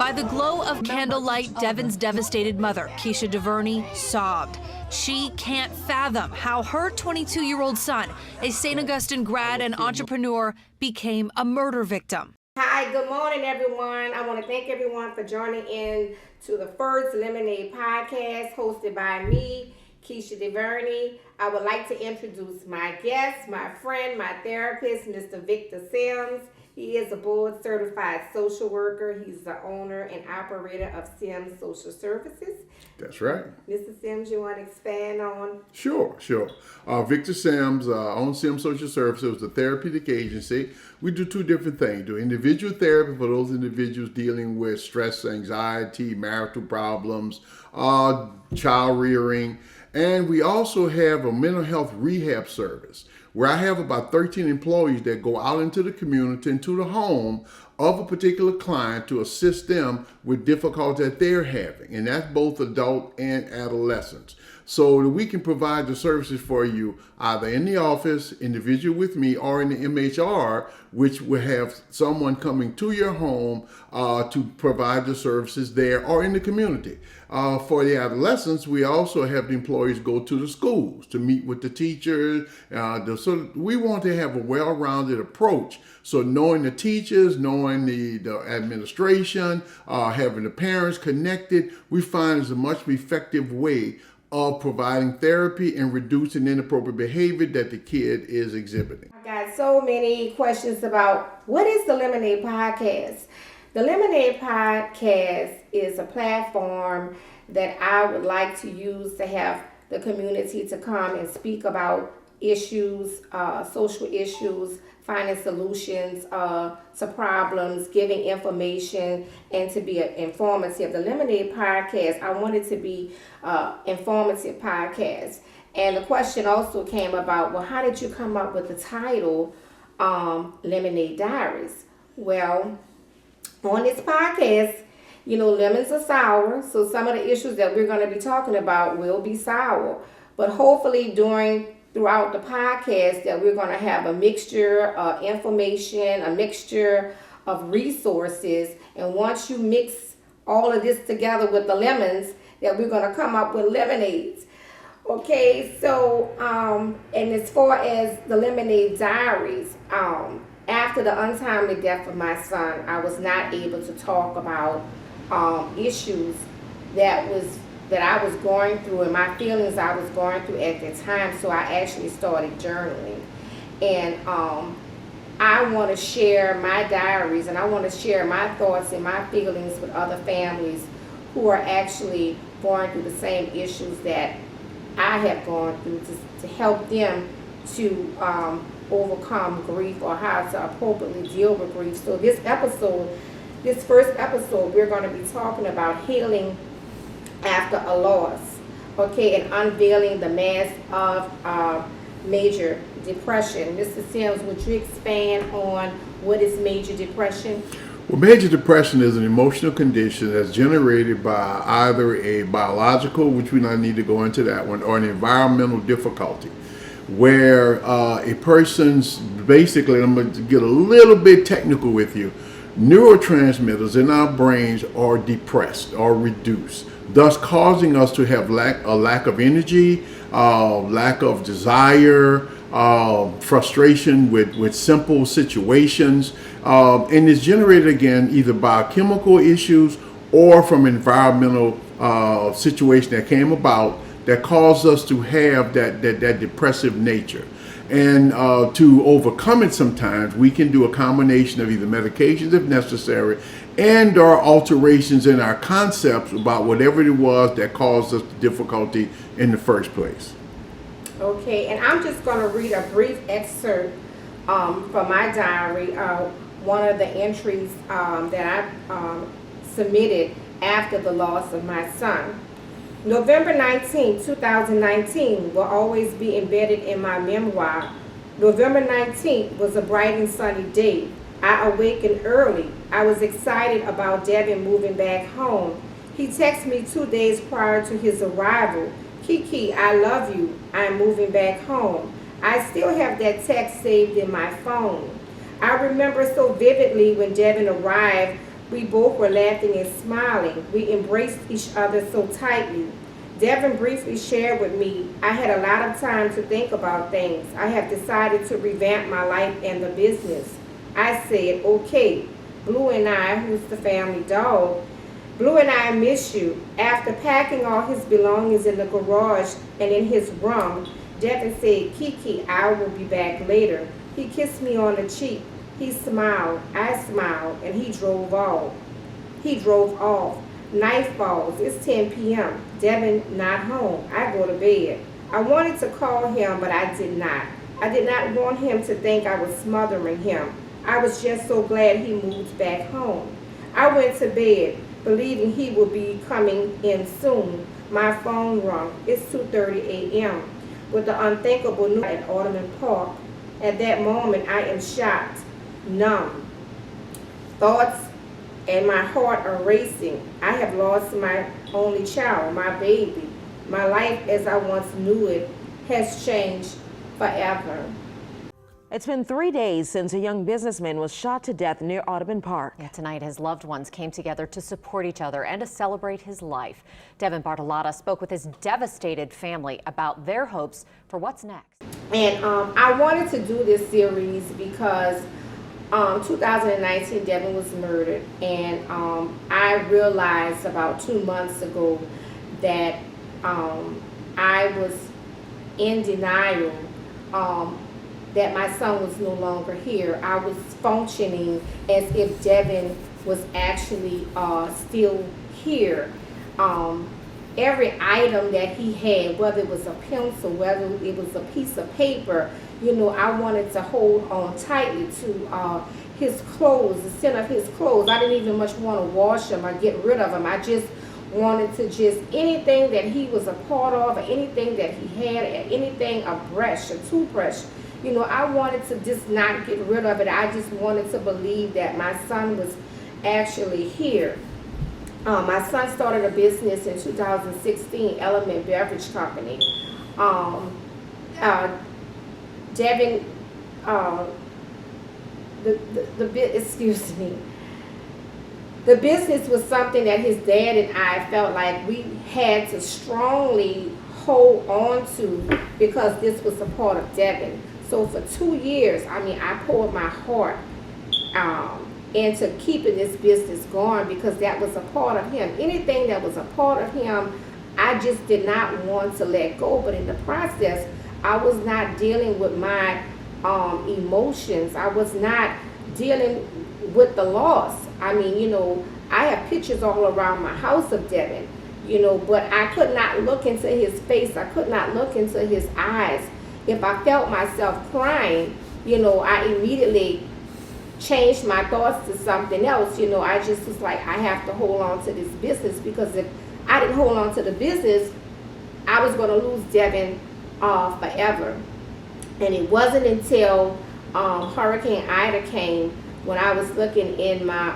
By the glow of candlelight, Devon's devastated mother, Keishia Deverney, sobbed. She can't fathom how her 22-year-old son, a St. Augustine grad and entrepreneur, became a murder victim. Hi, good morning, everyone. I want to thank everyone for joining in to the first Lemonade podcast hosted by me, Keishia Deverney. I would like to introduce my guest, my friend, my therapist, Mr. Victor Sims. He is a board-certified social worker. He's the owner and operator of Sims Social Services. That's right. Mr. Sims, you want to expand on? Sure. Victor Sims owns Sims Social Services, a therapeutic agency. We do two different things. We do individual therapy for those individuals dealing with stress, anxiety, marital problems, child rearing. And we also have a mental health rehab service where I have about 13 employees that go out into the community, into the home of a particular client to assist them with difficulties that they're having. And that's both adult and adolescents. So that we can provide the services for you either in the office, individual with me, or in the MHR, which will have someone coming to your home to provide the services there or in the community. For the adolescents, we also have the employees go to the schools to meet with the teachers. So we want to have a well-rounded approach. So knowing the teachers, knowing the administration, having the parents connected, we find is a much effective way of providing therapy and reducing inappropriate behavior that the kid is exhibiting. I got so many questions about what is the Lemonade Podcast. The Lemonade Podcast is a platform that I would like to use to have the community to come and speak about issues, social issues, finding solutions to problems, giving information, and to be informative. The Lemonade Podcast, I want it to be informative podcast. And the question also came about, well, how did you come up with the title Lemonade Diaries? Well, on this podcast, you know, lemons are sour, so some of the issues that we're going to be talking about will be sour. But hopefully throughout the podcast that we're going to have a mixture of information, a mixture of resources. And once you mix all of this together with the lemons, that we're going to come up with lemonades. Okay, so, and as far as the Lemonade Diaries, after the untimely death of my son, I was not able to talk about issues that I was going through and my feelings I was going through at the time. So I actually started journaling, and I want to share my diaries, and I want to share my thoughts and my feelings with other families who are actually going through the same issues that I have gone through, to help them to overcome grief or how to appropriately deal with grief. So this first episode, we're going to be talking about healing after a loss, okay, and unveiling the mask of major depression. Mr. Sims, would you expand on what is major depression? Well, major depression is an emotional condition that's generated by either a biological, which we don't need to go into that one, or an environmental difficulty, where a person's, basically, I'm going to get a little bit technical with you, neurotransmitters in our brains are depressed or reduced, thus causing us to have a lack of energy, lack of desire, frustration with simple situations, and it's generated again either by chemical issues or from environmental situation that came about that caused us to have that depressive nature. And to overcome it, sometimes we can do a combination of either medications if necessary and or alterations in our concepts about whatever it was that caused us the difficulty in the first place. Okay, and I'm just going to read a brief excerpt from my diary, one of the entries that I submitted after the loss of my son. November 19, 2019 will always be embedded in my memoir. November 19th was a bright and sunny day. I awakened early. I was excited about Devin moving back home. He texted me 2 days prior to his arrival. Kiki, I love you. I'm moving back home. I still have that text saved in my phone. I remember so vividly when Devin arrived We both were laughing and smiling. We embraced each other so tightly. Devin briefly shared with me, I had a lot of time to think about things. I have decided to revamp my life and the business. I said, okay. Blue and I, who's the family dog, Blue and I miss you. After packing all his belongings in the garage and in his room, Devin said, Kiki, I will be back later. He kissed me on the cheek. He smiled. I smiled, and he drove off. Night falls. It's 10 p.m. Devin not home. I go to bed. I wanted to call him, but I did not. I did not want him to think I was smothering him. I was just so glad he moved back home. I went to bed, believing he would be coming in soon. My phone rang. It's 2:30 a.m. with the unthinkable news at Ottoman Park. At that moment, I am shocked, numb. Thoughts and my heart are racing. I have lost my only child, my baby. My life as I once knew it has changed forever. It's been 3 days since a young businessman was shot to death near Audubon Park. Yeah, tonight his loved ones came together to support each other and to celebrate his life. Devin Bartolotta spoke with his devastated family about their hopes for what's next. And I wanted to do this series because 2019 Devin was murdered, and I realized about 2 months ago that I was in denial that my son was no longer here. I was functioning as if Devin was actually still here. Every item that he had, whether it was a pencil, whether it was a piece of paper, you know, I wanted to hold on tightly to his clothes, the scent of his clothes. I didn't even much want to wash them or get rid of them. I just wanted to anything that he was a part of, or anything that he had, anything, a brush, a toothbrush, you know, I wanted to just not get rid of it. I just wanted to believe that my son was actually here. My son started a business in 2016, Element Beverage Company. Devin, the business was something that his dad and I felt like we had to strongly hold on to because this was a part of Devin. So for 2 years, I mean, I poured my heart into keeping this business going because that was a part of him. Anything that was a part of him, I just did not want to let go. But in the process, I was not dealing with my emotions. I was not dealing with the loss. I mean, you know, I have pictures all around my house of Devin, you know, but I could not look into his face. I could not look into his eyes. If I felt myself crying, you know, I immediately changed my thoughts to something else. You know, I just was like, I have to hold on to this business, because if I didn't hold on to the business, I was going to lose Devin forever. And it wasn't until Hurricane Ida came, when I was looking in my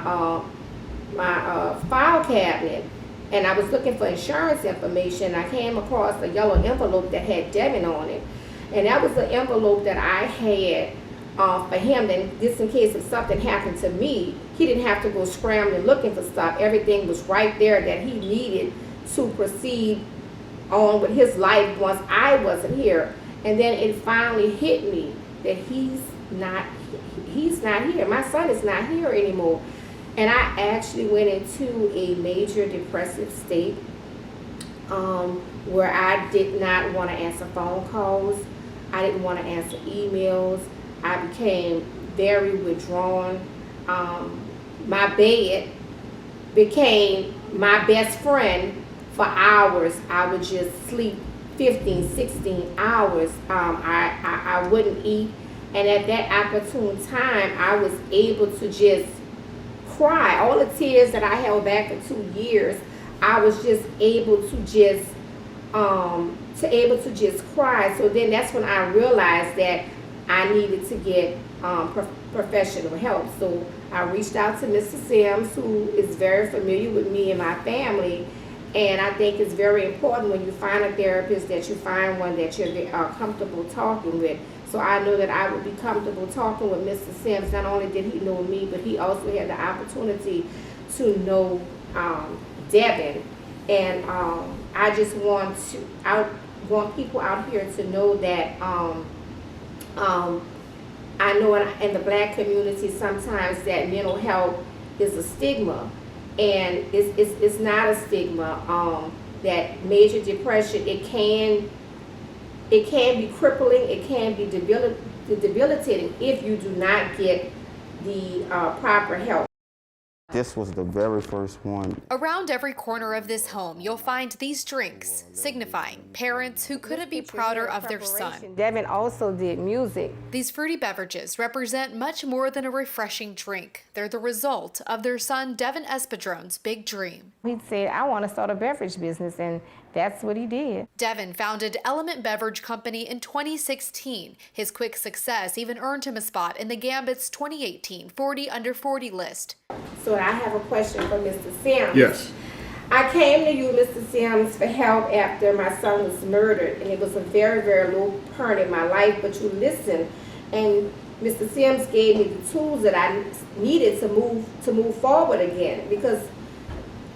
file cabinet, and I was looking for insurance information, I came across a yellow envelope that had Devin on it. And that was the envelope that I had for him. Then just in case if something happened to me, he didn't have to go scrambling looking for stuff. Everything was right there that he needed to proceed on with his life once I wasn't here. And then it finally hit me that he's not here. My son is not here anymore. And I actually went into a major depressive state where I did not want to answer phone calls. I didn't want to answer emails. I became very withdrawn. My bed became my best friend for hours. I would just sleep 15, 16 hours. I wouldn't eat. And at that opportune time, I was able to just cry. All the tears that I held back for 2 years, I was just able to just cry. So then that's when I realized that I needed to get professional help. So I reached out to Mr. Sims, who is very familiar with me and my family. And I think it's very important when you find a therapist that you find one that you're comfortable talking with. So I know that I would be comfortable talking with Mr. Sims. Not only did he know me, but he also had the opportunity to know Devin, and I just want people out here to know that I know in the Black community sometimes that mental health is a stigma, and it's not a stigma. That major depression, it can be crippling, it can be debilitating if you do not get the proper help. This was the very first one. Around every corner of this home, you'll find these drinks, signifying parents who couldn't be prouder of their son. Devin also did music. These fruity beverages represent much more than a refreshing drink. They're the result of their son Devin Espadrone's big dream. He said, I want to start a beverage business, and that's what he did. Devin founded Element Beverage Company in 2016. His quick success even earned him a spot in the Gambit's 2018 40 Under 40 list. So I have a question for Mr. Sims. Yes. I came to you, Mr. Sims, for help after my son was murdered, and it was a very, very low point in my life, but you listened, and Mr. Sims gave me the tools that I needed to move forward again, because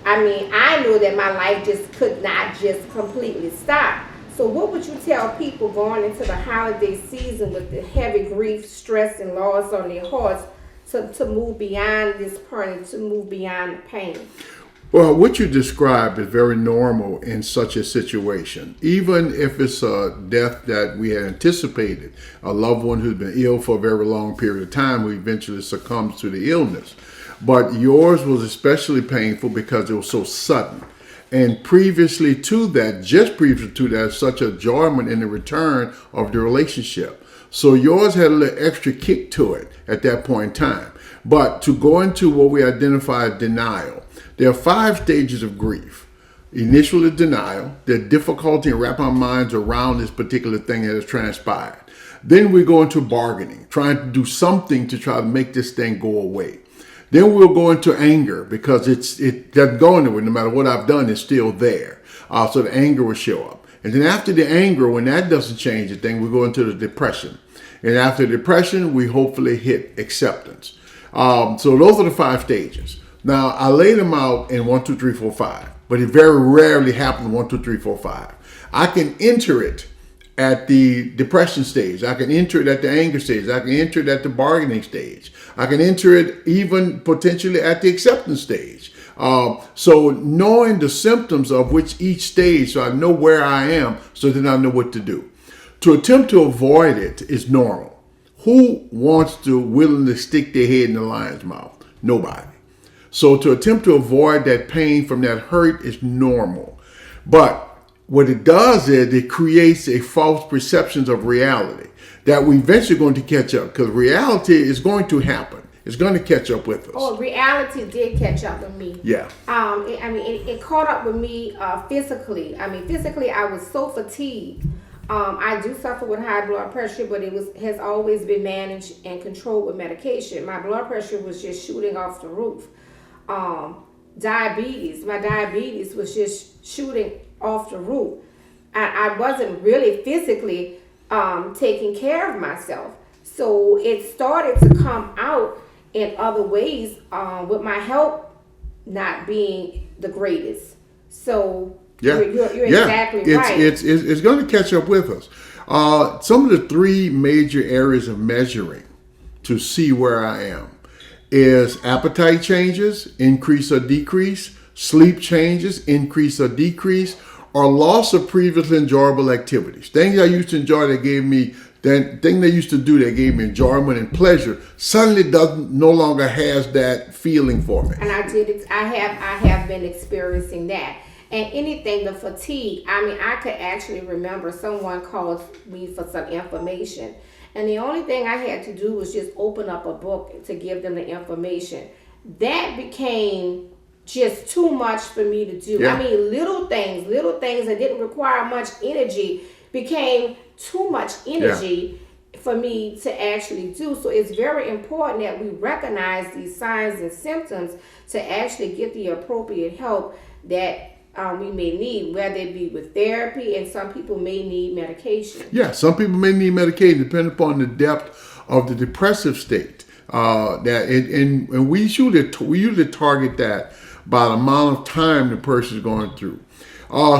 I mean, I know that my life just could not just completely stop. So what would you tell people going into the holiday season with the heavy grief, stress, and loss on their hearts to move beyond this part and to move beyond the pain? Well, what you described is very normal in such a situation. Even if it's a death that we had anticipated, a loved one who's been ill for a very long period of time who eventually succumbs to the illness. But yours was especially painful because it was so sudden. And previously to that, just previously to that, such enjoyment in the return of the relationship. So yours had a little extra kick to it at that point in time. But to go into what we identify as denial, there are 5 stages of grief. Initially denial, the difficulty in wrapping our minds around this particular thing that has transpired. Then we go into bargaining, trying to do something to try to make this thing go away. Then we'll go into anger because it doesn't go anywhere. No matter what I've done, it's still there. So the anger will show up. And then after the anger, when that doesn't change the thing, we go into the depression. And after depression, we hopefully hit acceptance. So those are the 5 stages. Now, I laid them out in 1, 2, 3, 4, 5. But it very rarely happens 1, 2, 3, 4, 5. I can enter it at the depression stage. I can enter it at the anger stage. I can enter it at the bargaining stage. I can enter it even potentially at the acceptance stage. So knowing the symptoms of which each stage, so I know where I am, so then I know what to do. To attempt to avoid it is normal. Who wants to willingly stick their head in the lion's mouth? Nobody. So to attempt to avoid that pain from that hurt is normal. But what it does is it creates a false perceptions of reality that we eventually going to catch up, because reality is going to happen. It's going to catch up with us. Oh, reality did catch up with me. Yeah. It caught up with me physically. Physically, I was so fatigued. I do suffer with high blood pressure, but has always been managed and controlled with medication. My blood pressure was just shooting off the roof. Diabetes. My diabetes was just shooting off the roof. I wasn't really physically taking care of myself. So it started to come out in other ways with my health not being the greatest. So yeah. you're exactly right. It's going to catch up with us. Some of the 3 major areas of measuring to see where I am is appetite changes, increase or decrease, sleep changes, increase or decrease, or loss of previously enjoyable activities. Things I used to enjoy that gave me, that thing they used to do that gave me enjoyment and pleasure, suddenly no longer has that feeling for me. And I have been experiencing that. And anything, the fatigue, I could actually remember someone called me for some information. And the only thing I had to do was just open up a book to give them the information. That became just too much for me to do. Yeah. Little things that didn't require much energy became too much energy for me to actually do. So it's very important that we recognize these signs and symptoms to actually get the appropriate help that we may need, whether it be with therapy, and some people may need medication. Yeah, some people may need medication depending upon the depth of the depressive state. And we usually target that by the amount of time the person is going through.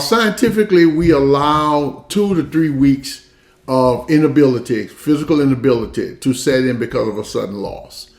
Scientifically, we allow 2 to 3 weeks of inability, physical inability, to set in because of a sudden loss.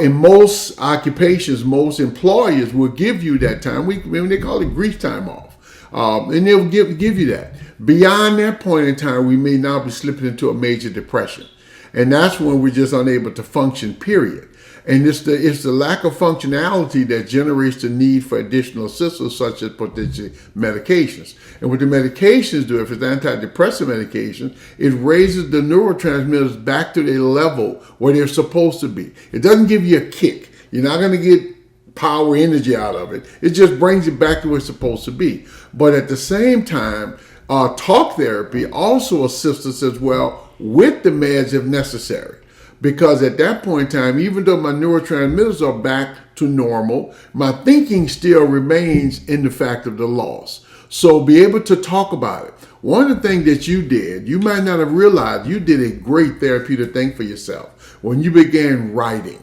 In most occupations, most employers will give you that time. They call it grief time off, and they'll give you that. Beyond that point in time, we may now be slipping into a major depression, and that's when we're just unable to function. Period. And it's the lack of functionality that generates the need for additional assistance, such as potentially medications. And what the medications do, if it's antidepressant medication, it raises the neurotransmitters back to their level where they're supposed to be. It doesn't give you a kick. You're not going to get power energy out of it. It just brings it back to where it's supposed to be. But at the same time, talk therapy also assists us as well with the meds if necessary. Because at that point in time, even though my neurotransmitters are back to normal, my thinking still remains in the fact of the loss. So be able to talk about it. One of the things that you did, you might not have realized, you did a great therapeutic thing for yourself when you began writing.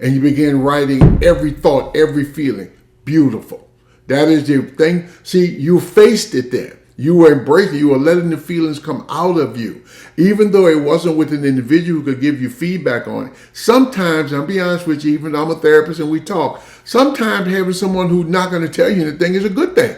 And you began writing every thought, every feeling. Beautiful. That is the thing. See, you faced it then. You were embracing, you were letting the feelings come out of you. Even though it wasn't with an individual who could give you feedback on it. Sometimes, I'll be honest with you, even though I'm a therapist and we talk, sometimes having someone who's not going to tell you anything is a good thing.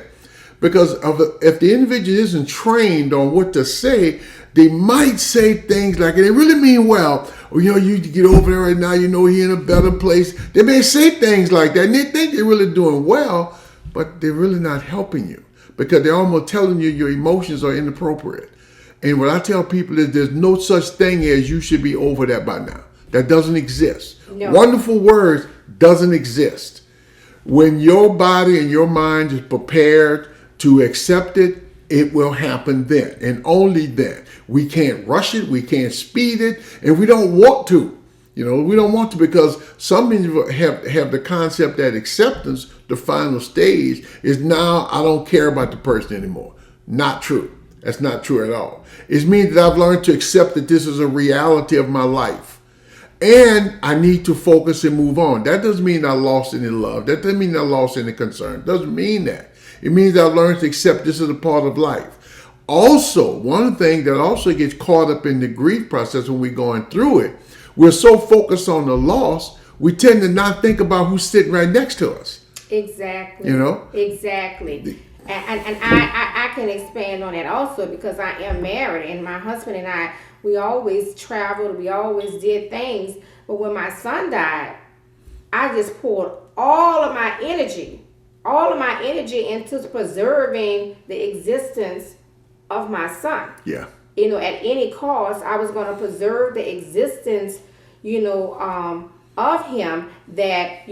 Because if the individual isn't trained on what to say, they might say things like, and they really mean well, or, you get over there right now, you're in a better place. They may say things like that, and they think they're really doing well, but they're really not helping you. Because they're almost telling you your emotions are inappropriate. And what I tell people is there's no such thing as you should be over that by now. That doesn't exist. No. Wonderful words doesn't exist. When your body and your mind is prepared to accept it, it will happen then and only then. We can't rush it, we can't speed it, and we don't want to. We don't want to, because some people have the concept that acceptance, the final stage, is now I don't care about the person anymore. Not true. That's not true at all. It means that I've learned to accept that this is a reality of my life. And I need to focus and move on. That doesn't mean I lost any love. That doesn't mean I lost any concern. It doesn't mean that. It means I've learned to accept this is a part of life. Also, one thing that also gets caught up in the grief process when we're going through it, we're so focused on the loss, we tend to not think about who's sitting right next to us. Exactly. Exactly. And I can expand on that also, because I am married, and my husband and I, we always traveled, we always did things. But when my son died, I just poured all of my energy into preserving the existence of my son. Yeah. At any cost, I was going to preserve the existence, of him, that,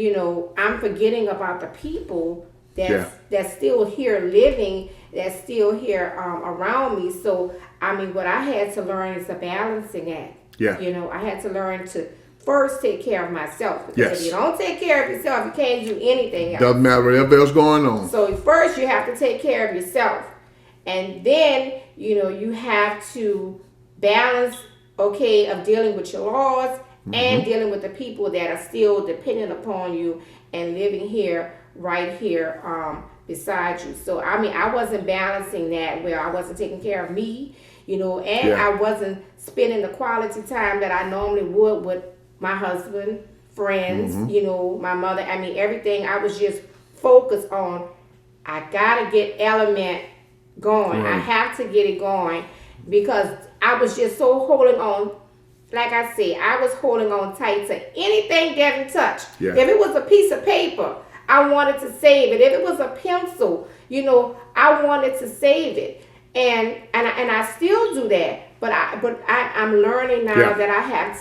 I'm forgetting about the people that's still here living, that's still here around me. So, what I had to learn is a balancing act. Yeah. I had to learn to first take care of myself. Because if you don't take care of yourself, you can't do anything else. Doesn't matter whatever else going on. So first you have to take care of yourself. And then, you have to balance, of dealing with your loss and dealing with the people that are still dependent upon you and living right here beside you. So, I wasn't balancing that where I wasn't taking care of me, and I wasn't spending the quality time that I normally would with my husband, friends, my mother. Everything. I was just focused on, I got to get Element going. Right. I have to get it going, because I was just so holding on. Like I said, I was holding on tight to anything Devin touched. Yeah. If it was a piece of paper, I wanted to save it. If it was a pencil, I wanted to save it. And I still do that. But I'm learning now that I have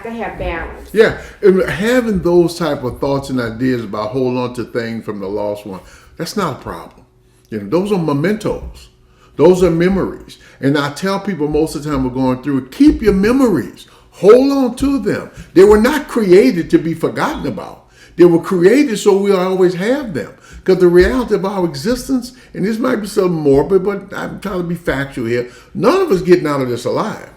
to have balance. Yeah, and having those type of thoughts and ideas about holding on to things from the lost one, that's not a problem. Those are mementos. Those are memories. And I tell people most of the time we're going through it, keep your memories. Hold on to them. They were not created to be forgotten about. They were created so we'll always have them. Because the reality of our existence, and this might be something morbid, but I'm trying to be factual here, none of us getting out of this alive.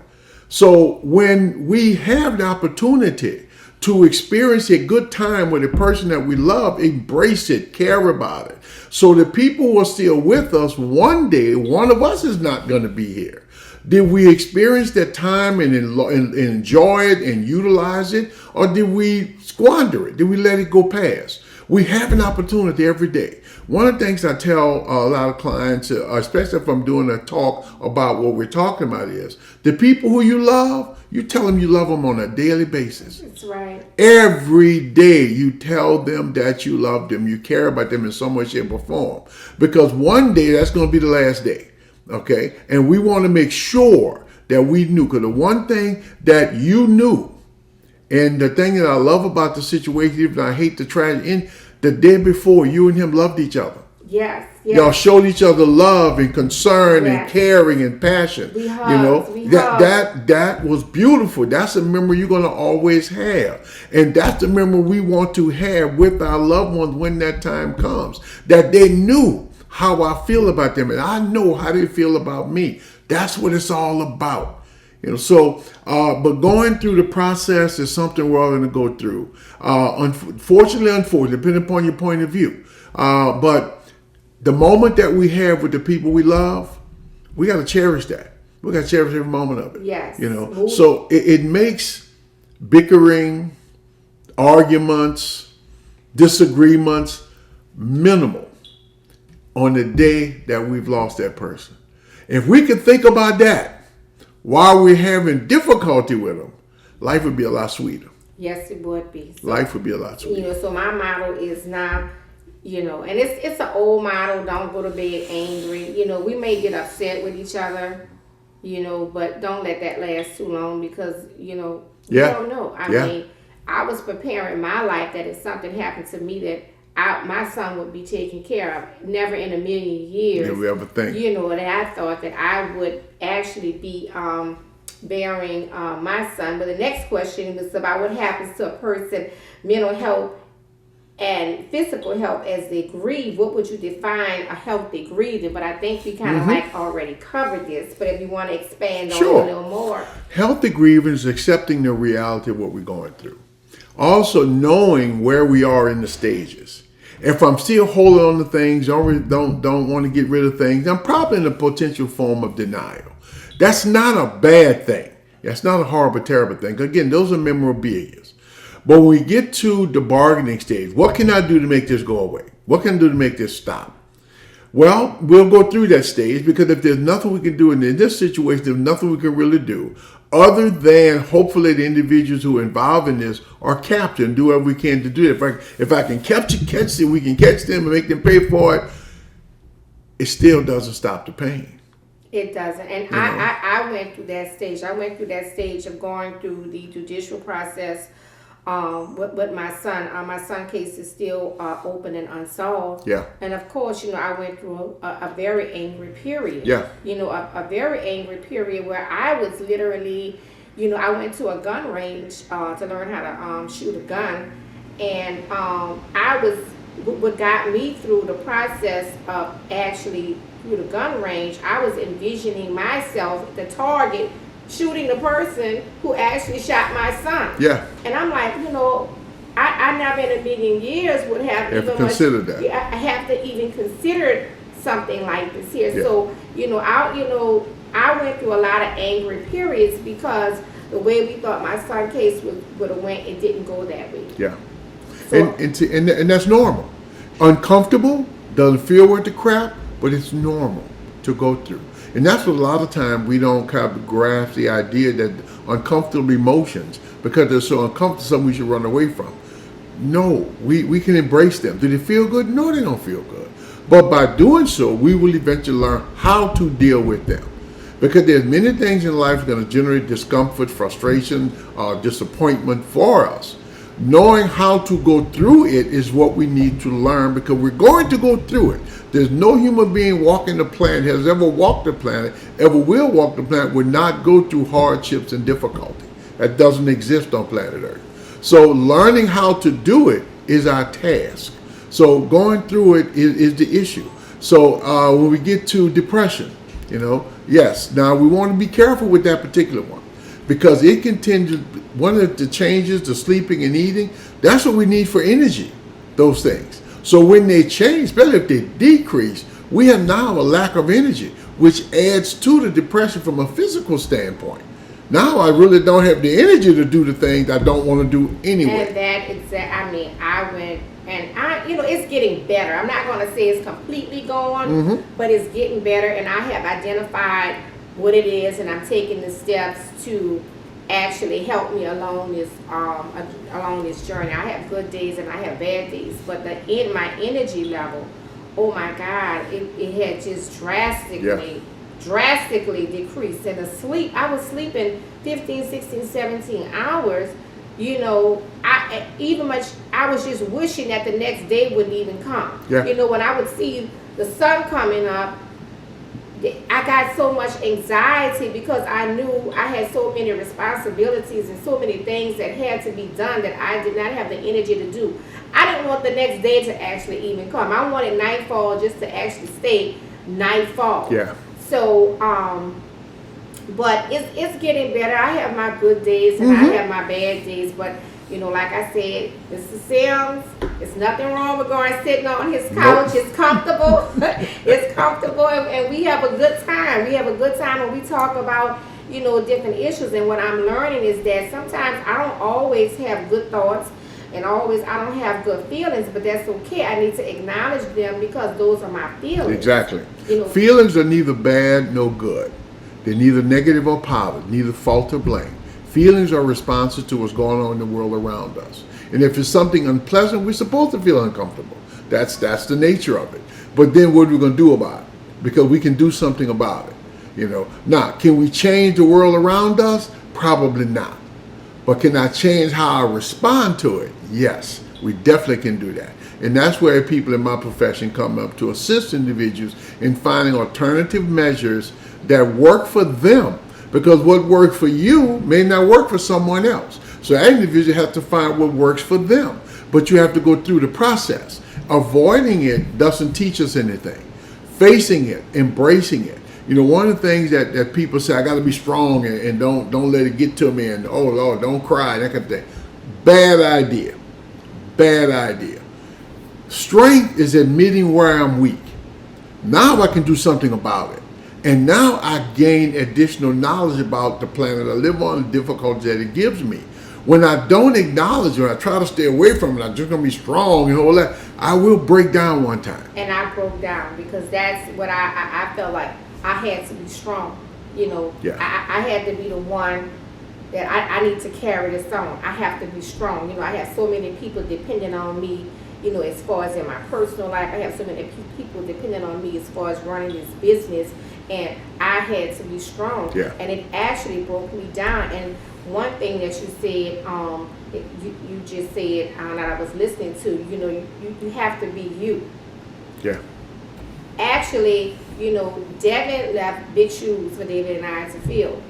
So when we have the opportunity to experience a good time with a person that we love, embrace it, care about it. So the people who are still with us, one day, one of us is not going to be here. Did we experience that time and enjoy it and utilize it? Or did we squander it? Did we let it go past? We have an opportunity every day. One of the things I tell a lot of clients, especially if I'm doing a talk about what we're talking about, is the people who you love, you tell them you love them on a daily basis. That's right. Every day you tell them that you love them, you care about them in some way, shape, or form. Because one day that's going to be the last day, okay? And we want to make sure that we knew, because the one thing that you knew, and the thing that I love about the situation, even though I hate the tragedy, the day before, you and him loved each other. Yes. Y'all showed each other love and concern and Yes. caring and passion. We You hugged, know, we that was beautiful. That's a memory you're going to always have. And that's the memory we want to have with our loved ones when that time comes. That they knew how I feel about them and I know how they feel about me. That's what it's all about. You know, so, but going through the process is something we're all going to go through. Unfortunately, depending upon your point of view. But the moment that we have with the people we love, we got to cherish that. We got to cherish every moment of it. Yes. You know, Ooh. so it makes bickering, arguments, disagreements minimal on the day that we've lost that person. If we could think about that while we're having difficulty with them, life would be a lot sweeter. Yes, it would be. So, Life would be a lot sweeter. you know, so my motto is now, you know, and it's an old motto, don't go to bed angry. You know, we may get upset with each other, you know, but don't let that last too long because, you know, we don't know. I mean, I was preparing my life that if something happened to me that my son would be taken care of. Never in a million years. Did we ever think? You know, that I thought that I would actually be bearing my son. But the next question was about what happens to a person, mental health and physical health as they grieve. What would you define a healthy grieving? But I think we kind of like already covered this. But if you want to expand on it a little more. Healthy grieving is accepting the reality of what we're going through. Also knowing where we are in the stages. If I'm still holding on to things, don't want to get rid of things, I'm probably in a potential form of denial. That's not a bad thing. That's not a horrible, terrible thing. Again, those are memorabilias. But when we get to the bargaining stage, what can I do to make this go away? What can I do to make this stop? Well, we'll go through that stage because if there's nothing we can do in this situation, there's nothing we can really do other than hopefully the individuals who are involved in this are captured and do whatever we can to do it. If I can catch them, we can catch them and make them pay for it. It still doesn't stop the pain. It doesn't. And I went through that stage. I went through that stage of going through the judicial process with my son. My son's case is still open and unsolved. Yeah. And of course, you know, I went through a very angry period. Yeah. You know, a very angry period where I was literally, you know, I went to a gun range to learn how to shoot a gun. And what got me through the process of actually through the gun range, I was envisioning myself, the target, shooting the person who actually shot my son. Yeah. And I'm like, you know, I never in a million years would have even considered that. I have to even consider something like this here. Yeah. So, I went through a lot of angry periods because the way we thought my son case would have went, it didn't go that way. Yeah. So, And that's normal. Uncomfortable, doesn't feel worth the crap, but it's normal to go through. And that's what a lot of time we don't kind of grasp the idea that uncomfortable emotions, because they're so uncomfortable, something we should run away from. No, we can embrace them. Do they feel good? No, they don't feel good. But by doing so, we will eventually learn how to deal with them. Because there's many things in life that are going to generate discomfort, frustration, disappointment for us. Knowing how to go through it is what we need to learn, because we're going to go through it. There's no human being walking the planet, has ever walked the planet, ever will walk the planet, would not go through hardships and difficulty. That doesn't exist on planet Earth. So learning how to do it is our task. So going through it is the issue. So when we get to depression, yes, now we want to be careful with that particular one. because it can tend to, one of the changes, the sleeping and eating, that's what we need for energy, those things. So when they change, especially if they decrease, we have now a lack of energy, which adds to the depression from a physical standpoint. Now I really don't have the energy to do the things I don't want to do anyway. And that I mean, I went and it's getting better. I'm not going to say it's completely gone, but it's getting better, and I have identified what it is, and I'm taking the steps to actually help me along this journey. I have good days and I have bad days, but my energy level, oh my God, it had just drastically decreased. And the sleep, I was sleeping 15, 16, 17 hours. I was just wishing that the next day wouldn't even come. Yeah. When I would see the sun coming up, I got so much anxiety because I knew I had so many responsibilities and so many things that had to be done that I did not have the energy to do. I didn't want the next day to actually even come. I wanted nightfall just to actually stay nightfall. Yeah. So, but it's getting better. I have my good days and I have my bad days, but like I said, Mr. Sims, there's nothing wrong with going sitting on his couch. Nope. It's comfortable. It's comfortable, and we have a good time. We have a good time when we talk about, different issues. And what I'm learning is that sometimes I don't always have good thoughts, and I don't have good feelings, but that's okay. I need to acknowledge them because those are my feelings. Exactly. Feelings are neither bad nor good. They're neither negative or positive, neither fault or blame. Feelings are responses to what's going on in the world around us. And if it's something unpleasant, we're supposed to feel uncomfortable. That's the nature of it. But then what are we going to do about it? Because we can do something about it. Now, can we change the world around us? Probably not. But can I change how I respond to it? Yes, we definitely can do that. And that's where people in my profession come up to assist individuals in finding alternative measures that work for them. Because what works for you may not work for someone else. So that individual has to find what works for them. But you have to go through the process. Avoiding it doesn't teach us anything. Facing it, embracing it. One of the things that people say, I got to be strong and don't let it get to me, and oh Lord, don't cry, that kind of thing. Bad idea. Bad idea. Strength is admitting where I'm weak. Now I can do something about it. And now I gain additional knowledge about the planet I live on, the difficulties that it gives me. When I don't acknowledge it, I try to stay away from it, I'm just going to be strong and all that, I will break down one time. And I broke down because that's what I felt like I had to be strong. Yeah. I had to be the one that I need to carry this on. I have to be strong. I have so many people depending on me, as far as in my personal life. I have so many people depending on me as far as running this business. And I had to be strong. Yeah. And it actually broke me down. And one thing that you said, you just said that I was listening to, you have to be you. Yeah. Actually, Devin left big shoes for David and I to fill.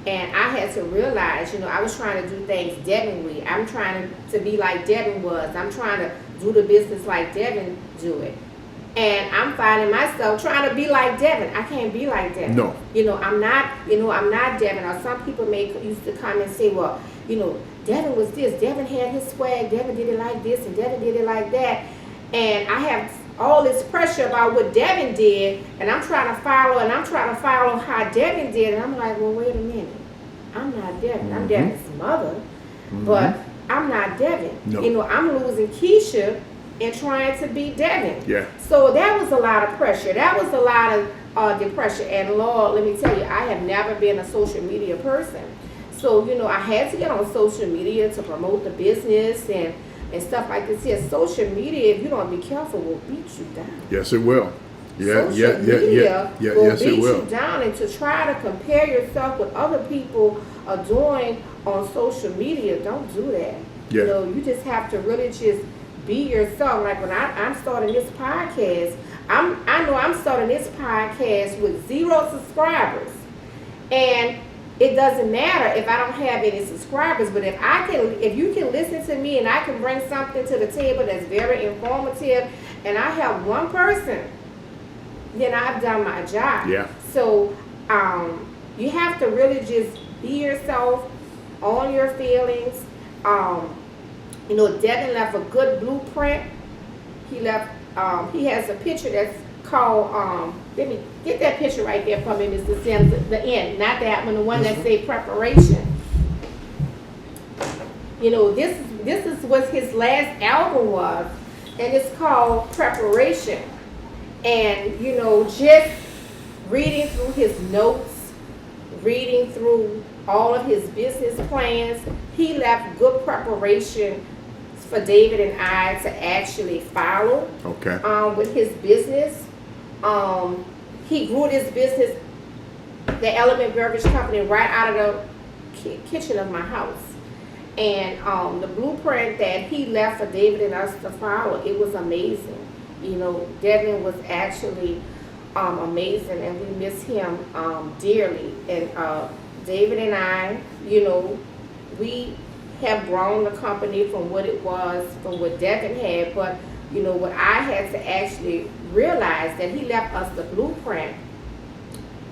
And I had to realize, I was trying to do things Devin way. I'm trying to be like Devin was. I'm trying to do the business like Devin do it. And I'm finding myself trying to be like Devin. I can't be like Devin. No. I'm not Devin. Or some people used to come and say, well, Devin was this. Devin had his swag. Devin did it like this, and Devin did it like that. And I have all this pressure about what Devin did, and I'm trying to follow how Devin did. And I'm like, well, wait a minute. I'm not Devin. I'm Devin's mother, but I'm not Devin. No. I'm losing Keishia and trying to be Devin. Yeah. So that was a lot of pressure. That was a lot of depression. And Lord, let me tell you, I have never been a social media person. So, I had to get on social media to promote the business and stuff like this here. Social media, if you don't be careful, will beat you down. Yes, it will. Yeah, social media will yes, beat it will. you down. And to try to compare yourself with other people are doing on social media, don't do that. Yeah. You just have to really just be yourself. Like when I'm starting this podcast, I know I'm starting this podcast with 0 subscribers, and it doesn't matter if I don't have any subscribers. But if you can listen to me and I can bring something to the table that's very informative, and I have one person, then I've done my job. Yeah. So you have to really just Be yourself, own your feelings. You know, Devin left a good blueprint. He left. He has a picture that's called. Let me get that picture right there for me, Mr. Sims. The end, not that one. The one that say preparation. You know, this is what his last album was, and it's called Preparation. And you know, just reading through his notes, reading through all of his business plans, he left good preparation for David and I to actually follow. Okay. With his business, he grew this business, the Element Beverage Company, right out of the kitchen of my house. And the blueprint that he left for David and us to follow, it was amazing. You know, Devin was actually amazing, and we miss him dearly. And David and I, you know, we have grown the company from what it was, from what Devin had, but you know, what I had to actually realize that he left us the blueprint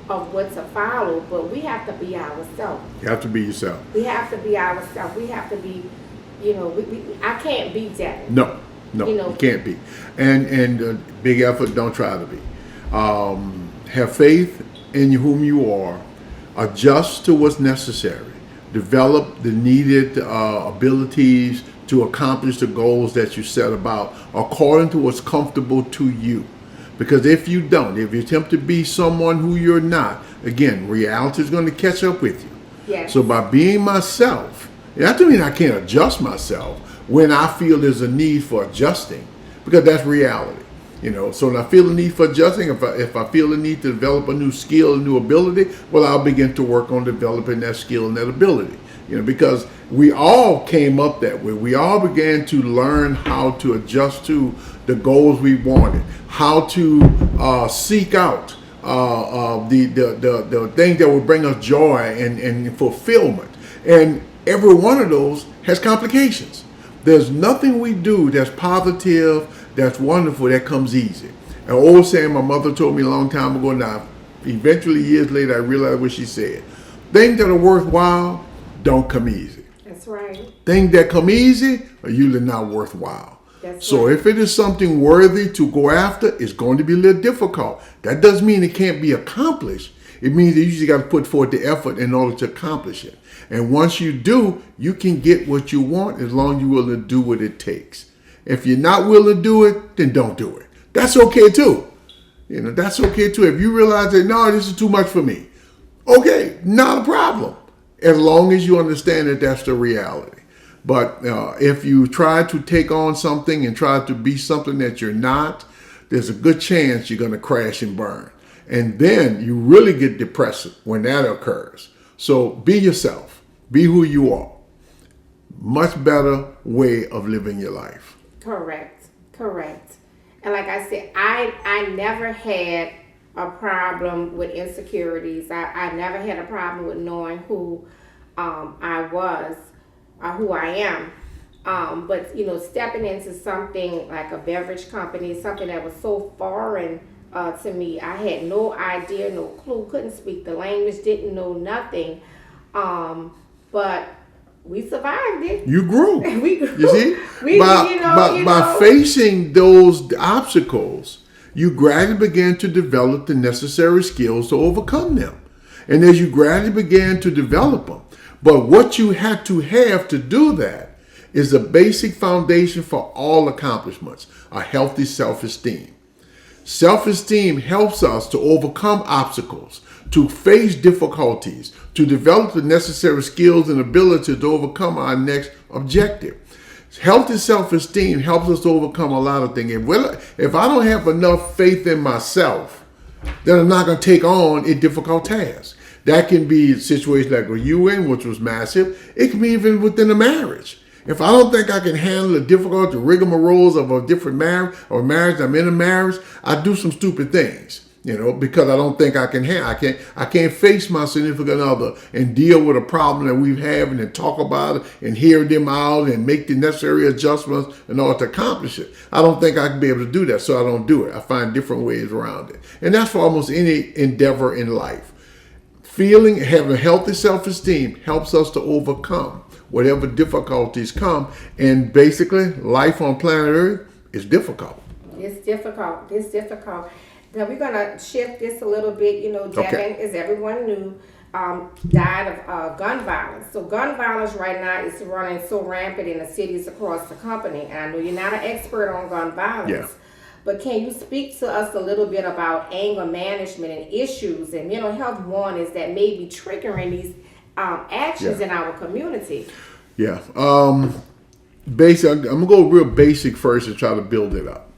of what to follow, but we have to be ourselves. You have to be yourself. We have to be ourselves. We have to be, you know, I can't be Devin. No, You know, you can't be. And big effort, don't try to be. Have faith in whom you are. Adjust to what's necessary. Develop the needed abilities to accomplish the goals that you set about according to what's comfortable to you. Because if you don't, if you attempt to be someone who you're not, again, reality is going to catch up with you. yes. So by being myself, that doesn't mean I can't adjust myself when I feel there's a need for adjusting, because that's reality. You know, so when I feel the need for adjusting, if I feel the need to develop a new skill, a new ability, well, I'll begin to work on developing that skill and that ability. You know, because we all came up that way. We all began to learn how to adjust to the goals we wanted, how to seek out the things that will bring us joy and fulfillment. And every one of those has complications. There's nothing we do that's positive, that's wonderful, that comes easy. An old saying my mother told me a long time ago. Now, eventually years later, I realized what she said. Things that are worthwhile don't come easy. That's right. Things that come easy are usually not worthwhile. That's So right. if it is something worthy to go after, it's going to be a little difficult. That doesn't mean it can't be accomplished. It means that you just got to put forth the effort in order to accomplish it. And once you do, you can get what you want as long as you're willing to do what it takes. If you're not willing to do it, then don't do it. That's okay too. You know, that's okay too. If you realize that, no, this is too much for me. Okay, not a problem. As long as you understand that that's the reality. But if you try to take on something and try to be something that you're not, there's a good chance you're going to crash and burn. And then you really get depressed when that occurs. So be yourself. Be who you are. Much better way of living your life. Correct. And like I said, I never had a problem with insecurities. I never had a problem with knowing who I was, who I am. But, you know, stepping into something like a beverage company, something that was so foreign to me, I had no idea, no clue, couldn't speak the language, didn't know nothing. But we survived it. You grew. We grew. You see? By facing those obstacles, you gradually began to develop the necessary skills to overcome them. And as you gradually began to develop them, but what you had to have to do that is the basic foundation for all accomplishments, a healthy self-esteem. Self-esteem helps us to overcome obstacles, to face difficulties, to develop the necessary skills and ability to overcome our next objective. Healthy self-esteem helps us to overcome a lot of things. If I don't have enough faith in myself, then I'm not going to take on a difficult task. That can be a situation like what you were in, which was massive. It can be even within a marriage. If I don't think I can handle the difficult, the rigmaroles of a different marriage or marriage, I'm in a marriage, I do some stupid things, you know, because I don't think I can handle. I can't face my significant other and deal with a problem that we've having and talk about it and hear them out and make the necessary adjustments in order to accomplish it. I don't think I can be able to do that, so I don't do it. I find different ways around it. And that's for almost any endeavor in life. having healthy self-esteem helps us to overcome whatever difficulties come. And basically, life on planet Earth is difficult. It's difficult. It's difficult. Now we're gonna shift this a little bit. You know, Devin, as everyone knew, died of gun violence. So gun violence right now is running so rampant in the cities across the company. And I know you're not an expert on gun violence. Yeah. But can you speak to us a little bit about anger management and issues and mental health warnings that may be triggering these actions in our community? Yeah. Basically, I'm gonna go real basic first and try to build it up.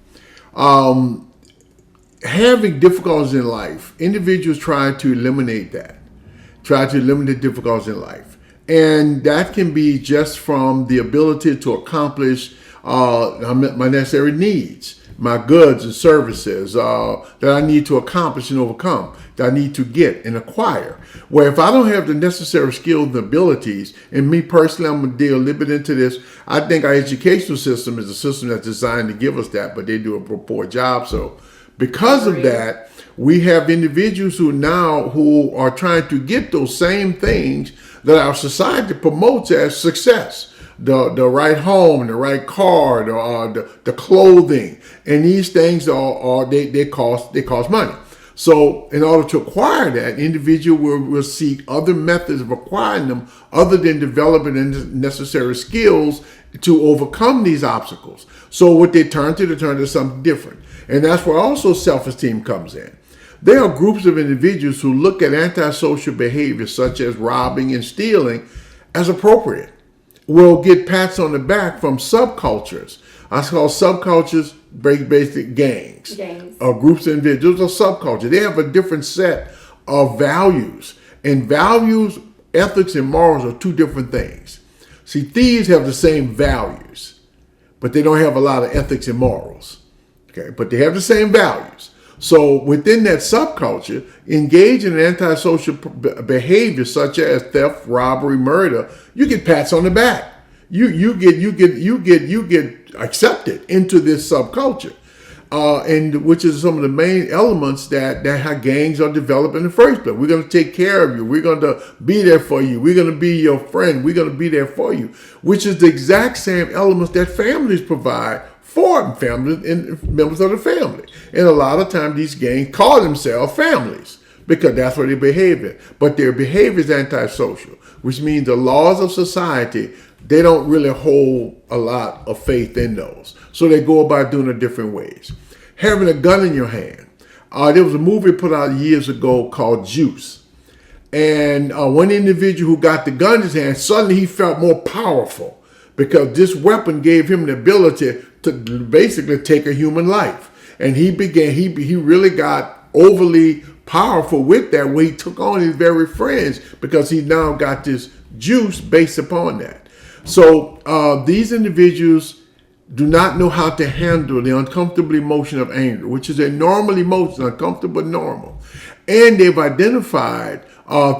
Having difficulties in life, individuals try to eliminate that. Try to eliminate difficulties in life, and that can be just from the ability to accomplish my necessary needs, my goods and services that I need to accomplish and overcome, that I need to get and acquire. Where if I don't have the necessary skills and abilities, and me personally, I'm going to deal a little bit into this, I think our educational system is a system that's designed to give us that, but they do a poor job. So because of that, we have individuals who are trying to get those same things that our society promotes as success. The right home, the right car, the clothing, and these things they cost money. So in order to acquire that, individual will seek other methods of acquiring them other than developing the necessary skills to overcome these obstacles. So what they turn to something different. And that's where also self-esteem comes in. There are groups of individuals who look at antisocial behaviors such as robbing and stealing as appropriate. Will get pats on the back from subcultures. I call subcultures basic gangs. Or groups of individuals or subcultures. They have a different set of values. And values, ethics, and morals are two different things. See, thieves have the same values, but they don't have a lot of ethics and morals. Okay, but they have the same values. So within that subculture, engage in antisocial behavior such as theft, robbery, murder, you get pats on the back. You get accepted into this subculture, and which is some of the main elements that how gangs are developed in the first place. We're going to take care of you. We're going to be there for you. We're going to be your friend. We're going to be there for you, which is the exact same elements that families provide for families and members of the family. And a lot of times these gangs call themselves families because that's what they behave in. But their behavior is antisocial, which means the laws of society, they don't really hold a lot of faith in those. So they go about doing it different ways. Having a gun in your hand. There was a movie put out years ago called Juice. And one individual who got the gun in his hand, suddenly he felt more powerful because this weapon gave him the ability to basically take a human life. And he really got overly powerful with that when he took on his very friends because he now got this juice based upon that. So these individuals do not know how to handle the uncomfortable emotion of anger, which is a normal emotion, uncomfortable, normal. And they've identified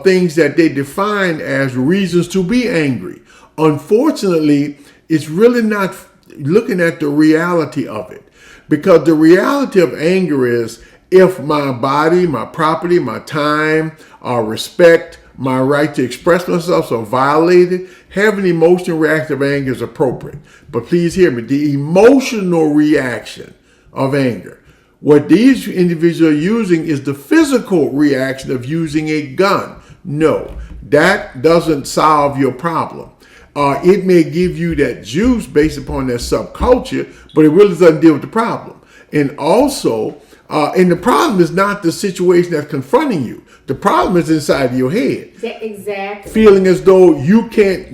things that they define as reasons to be angry. Unfortunately, it's really not looking at the reality of it, because the reality of anger is if my body, my property, my time, respect, my right to express myself are violated, having emotional reaction of anger is appropriate. But please hear me, the emotional reaction of anger, what these individuals are using is the physical reaction of using a gun. No, that doesn't solve your problem. It may give you that juice based upon that subculture, but it really doesn't deal with the problem. And also, and the problem is not the situation that's confronting you. The problem is inside your head. Yeah, exactly. Feeling as though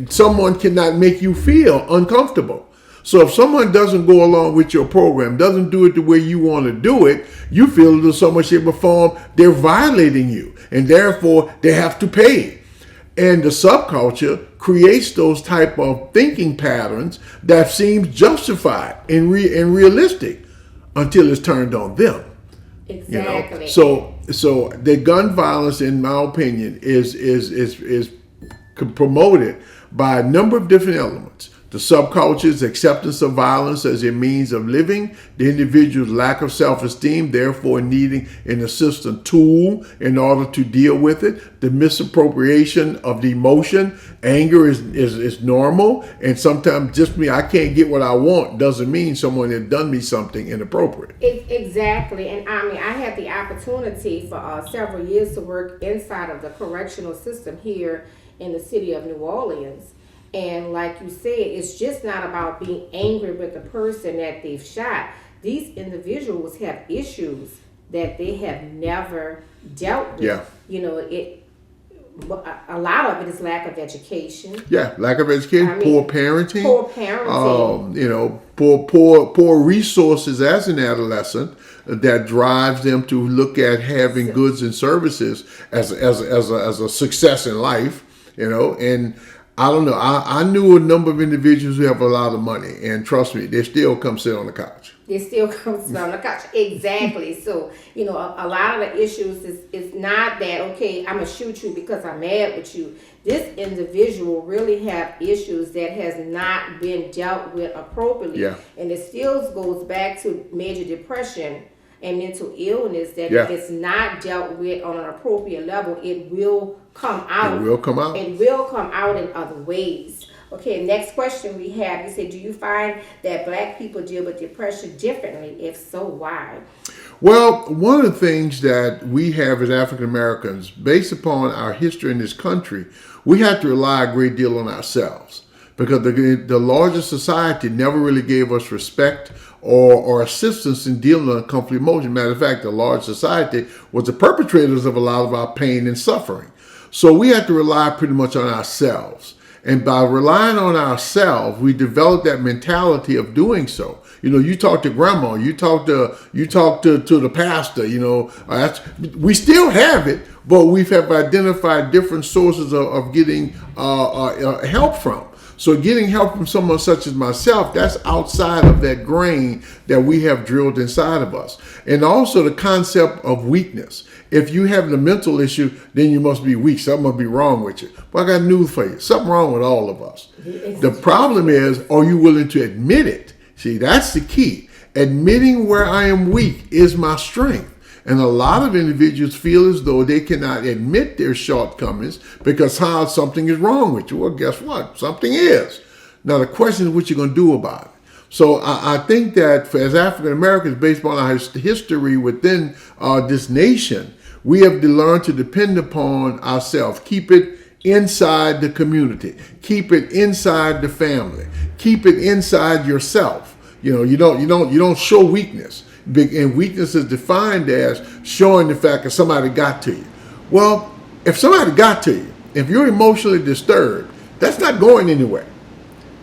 someone cannot make you feel uncomfortable. So if someone doesn't go along with your program, doesn't do it the way you want to do it, you feel there's so much shape or form, they're violating you. And therefore, they have to pay. And the subculture creates those type of thinking patterns that seems justified and realistic until it's turned on them. Exactly. So the gun violence, in my opinion, is promoted by a number of different elements. The subculture's acceptance of violence as a means of living, the individual's lack of self-esteem, therefore needing an assistant tool in order to deal with it, the misappropriation of the emotion. Anger is normal, and sometimes just me, I can't get what I want, doesn't mean someone has done me something inappropriate. Exactly, and I mean, I had the opportunity for several years to work inside of the correctional system here in the city of New Orleans. And like you said, it's just not about being angry with the person that they've shot. These individuals have issues that they have never dealt with. Yeah. You know, a lot of it is lack of education. Yeah, lack of education, poor parenting. Poor parenting. Poor resources as an adolescent that drives them to look at having goods and services as a success in life. And I don't know. I knew a number of individuals who have a lot of money, and trust me, they still come sit on the couch. They still come sit on the couch. Exactly. So, a lot of the issues is not that, okay, I'm going to shoot you because I'm mad with you. This individual really have issues that has not been dealt with appropriately. Yeah. And it still goes back to major depression and mental illness that if it's not dealt with on an appropriate level, it will come out. It will come out. It will come out in other ways. Okay, next question we have. You say, do you find that Black people deal with depression differently? If so, why? Well, one of the things that we have as African Americans, based upon our history in this country, we have to rely a great deal on ourselves, because the larger society never really gave us respect or assistance in dealing with uncomfortable emotion. Matter of fact, the large society was the perpetrators of a lot of our pain and suffering. So we have to rely pretty much on ourselves. And by relying on ourselves, we develop that mentality of doing so. You talk to grandma, you talk to the pastor, we still have it, but we have identified different sources of getting help from. So getting help from someone such as myself, that's outside of that grain that we have drilled inside of us. And also the concept of weakness. If you have the mental issue, then you must be weak. Something must be wrong with you. Well, I got news for you. Something wrong with all of us. The problem is, are you willing to admit it? See, that's the key. Admitting where I am weak is my strength. And a lot of individuals feel as though they cannot admit their shortcomings because something is wrong with you. Well, guess what? Something is. Now, the question is what you're going to do about it. So I think that as African Americans, based on our history within this nation, we have to learn to depend upon ourselves. Keep it inside the community. Keep it inside the family. Keep it inside yourself. You don't show weakness. And weakness is defined as showing the fact that somebody got to you. Well, if somebody got to you, if you're emotionally disturbed, that's not going anywhere.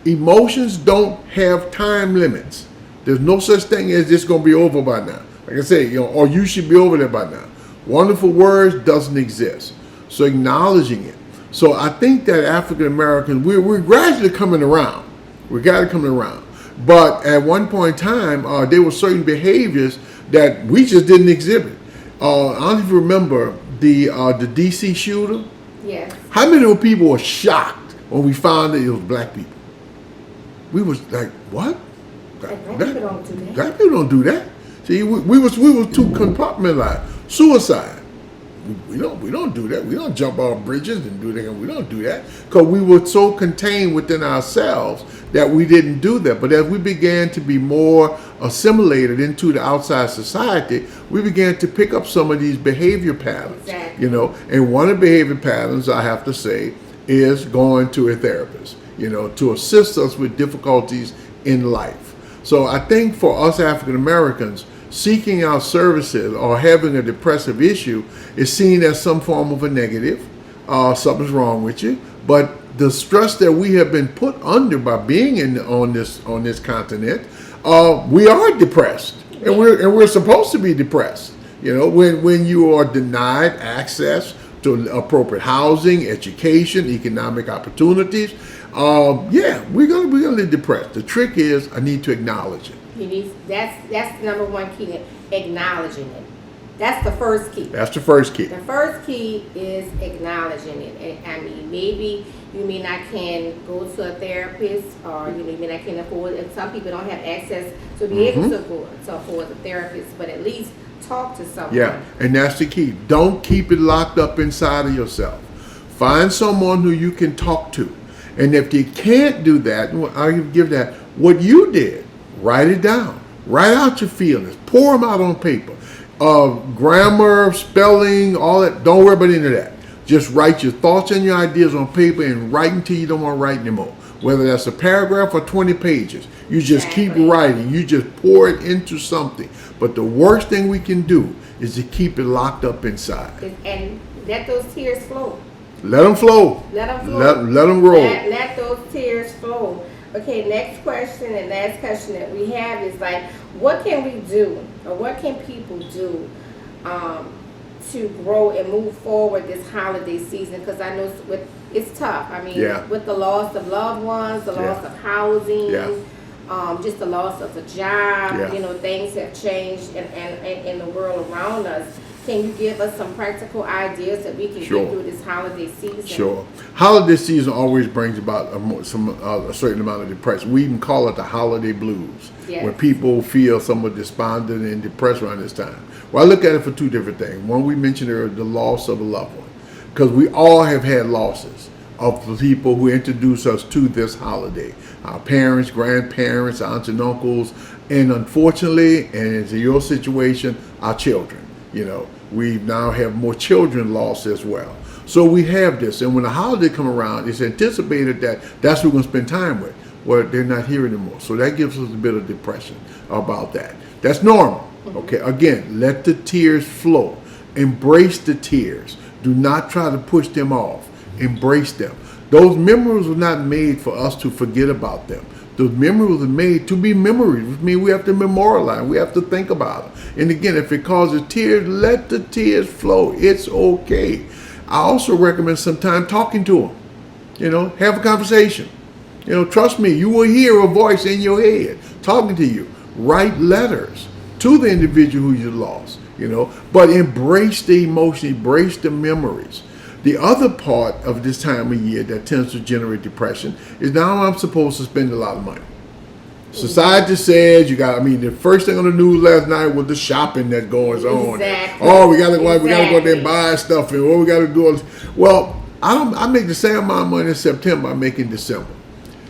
Emotions don't have time limits. There's no such thing as it's going to be over by now. Like I say, or you should be over there by now. Wonderful words doesn't exist. So acknowledging it. So I think that African Americans, we're gradually coming around. We're gradually coming around. But at one point in time, there were certain behaviors that we just didn't exhibit. I don't know if you remember the DC shooter. Yes. How many people were shocked when we found that it was Black people? We was like, what? Black people don't do that. Black people don't do that. See, we was too compartmentalized. Suicide. We don't do that. We don't jump off bridges and do that. We don't do that because we were so contained within ourselves that we didn't do that. But as we began to be more assimilated into the outside society, we began to pick up some of these behavior patterns. Exactly. And one of the behavior patterns, I have to say, is going to a therapist, to assist us with difficulties in life. So I think for us African Americans, seeking out services or having a depressive issue is seen as some form of a negative. Something's wrong with you. But the stress that we have been put under by being on this continent, we are depressed, and we're supposed to be depressed. When you are denied access to appropriate housing, education, economic opportunities, we're gonna live depressed. The trick is I need to acknowledge it. That's the number one key, acknowledging it. That's the first key. That's the first key. The first key is acknowledging it. And I mean, maybe you may not can go to a therapist, or you may not can afford, and some people don't have access to be able to afford a therapist, but at least talk to someone. Yeah, and that's the key. Don't keep it locked up inside of yourself. Find someone who you can talk to. And if you can't do that, I'll give that, what you did, write it down. Write out your feelings. Pour them out on paper. Grammar, spelling, all that, don't worry about any of that. Just write your thoughts and your ideas on paper and write until you don't want to write anymore. Whether that's a paragraph or 20 pages, you just keep writing. You just pour it into something. But the worst thing we can do is to keep it locked up inside. And let those tears flow. Let them flow. Let them flow. Let them roll. Let those tears flow. Okay, next question and last question that we have is like, what can we do, or what can people do to grow and move forward this holiday season? Because I know it's tough. I mean, with the loss of loved ones, the loss of housing, just the loss of a job, you know, things have changed in the world around us. Can you give us some practical ideas that we can get through this holiday season? Sure. Holiday season always brings about a certain amount of depression. We even call it the holiday blues, when people feel somewhat despondent and depressed around this time. Well, I look at it for two different things. One, we mentioned earlier, the loss of a loved one, because we all have had losses of the people who introduced us to this holiday. Our parents, grandparents, aunts and uncles, and unfortunately, and in your situation, our children. You know, we now have more children lost as well. So we have this, and when the holiday come around, it's anticipated that that's who we're going to spend time with. Well, they're not here anymore. So that gives us a bit of depression about that. That's normal. Okay, again, let the tears flow. Embrace the tears. Do not try to push them off. Embrace them. Those memories were not made for us to forget about them. Those memories are made to be memories, which means we have to memorialize. We have to think about them. And again, if it causes tears, let the tears flow. It's okay. I also recommend sometimes talking to them. You know, have a conversation. You know, trust me, you will hear a voice in your head talking to you. Write letters to the individual who you lost, you know, but embrace the emotion, embrace the memories. The other part of this time of year that tends to generate depression is now I'm supposed to spend a lot of money. Society says you got, I mean, the first thing on the news last night was the shopping that goes on. Oh, we gotta go out there and buy stuff, and what we gotta do. Well, I make the same amount of money in September I make in December.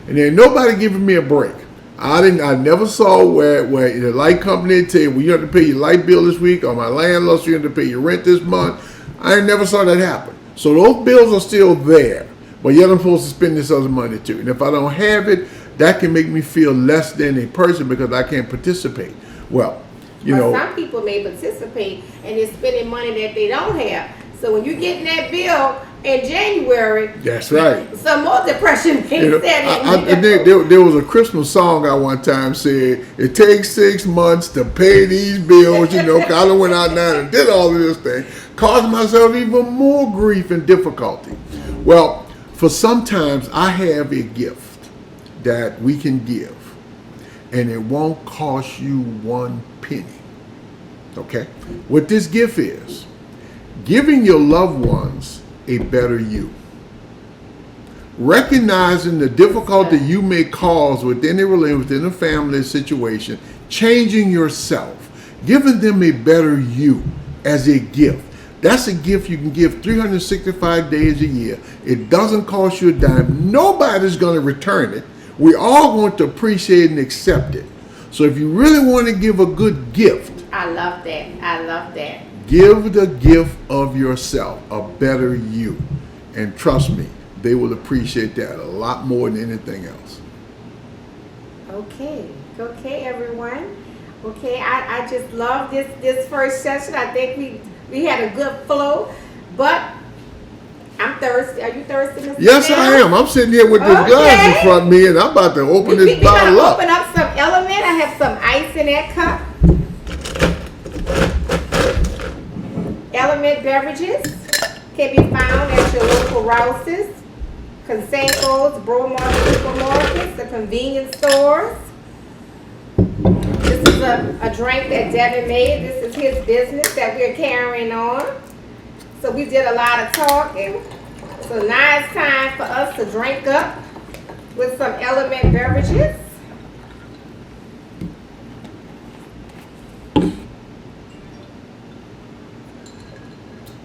And there ain't nobody giving me a break. I never saw where the light company tell you, well, you have to pay your light bill this week, or my landlord, so you have to pay your rent this month. I never saw that happen. So those bills are still there, but yet I'm supposed to spend this other money too. And if I don't have it, that can make me feel less than a person because I can't participate. Well, you know. Some people may participate and they're spending money that they don't have. So when you're getting that bill in January, that's right. Some more depression may set in. There was a Christmas song I one time said, it takes 6 months to pay these bills, you know, 'cause I went out now and did all of this thing, caused myself even more grief and difficulty. Well, for sometimes I have a gift that we can give, and it won't cost you 1 penny. Okay? What this gift is, giving your loved ones a better you. Recognizing the difficulty you may cause within a relationship, within a family situation, changing yourself, giving them a better you as a gift. That's a gift you can give 365 days a year. It doesn't cost you a dime. Nobody's going to return it. We all want to appreciate and accept it. So if you really want to give a good gift, I love that. I love that. Give the gift of yourself, a better you. And trust me, they will appreciate that a lot more than anything else. Okay, everyone. Okay, I just love this first session. I think we had a good flow, but I'm thirsty. Are you thirsty, Mr. Yes, Sam? I am. I'm sitting here with this glass in front of me, and I'm about to open this bottle up. Open up some Element. I have some ice in that cup. Element beverages can be found at your local Rouse's, Conseco's, Bromar supermarkets, the convenience stores. This is a drink that Devin made. This is his business that we're carrying on. So we did a lot of talking. So now it's time for us to to drink up with some Element beverages.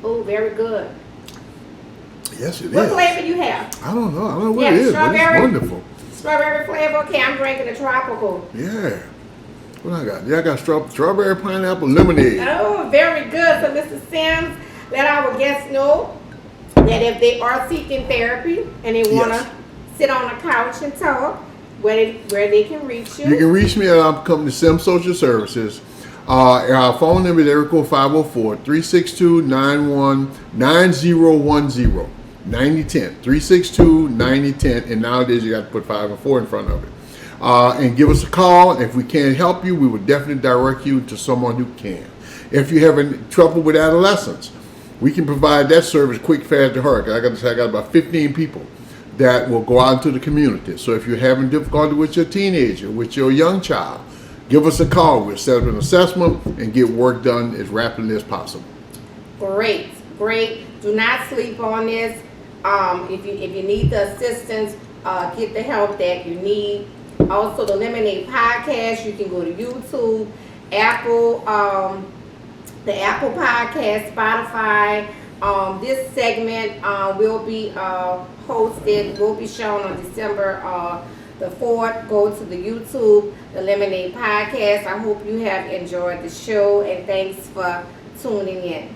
Oh, very good. Yes, it What is. flavor you have? I don't know what Yeah, it is, but it's strawberry. wonderful. Strawberry flavor. Okay, I'm drinking a tropical. Yeah. What I got? Yeah, I got strawberry pineapple lemonade. Oh, very good. So, Mr. Sims, let our guests know that if they are seeking therapy and they want to Yes. sit on a couch and talk, where they can reach you. You can reach me at our company, Sims Social Services. Our phone number is area code 504-362-9010. 9010. 362-9010. And nowadays you got to put 5 and 4 in front of it. And give us a call. If we can't help you, we will definitely direct you to someone who can. If you're having trouble with adolescents, we can provide that service quick, fast, and hard. I got about 15 people that will go out into the community. So if you're having difficulty with your teenager, with your young child, give us a call. We'll set up an assessment and get work done as rapidly as possible. Great, great. Do not sleep on this. If you need the assistance, get the help that you need. Also, the Lemonade Podcast, you can go to YouTube, Apple, the Apple Podcast, Spotify. This segment will be hosted, will be shown on December the 4th. Go to the YouTube, the Lemonade Podcast. I hope you have enjoyed the show, and thanks for tuning in.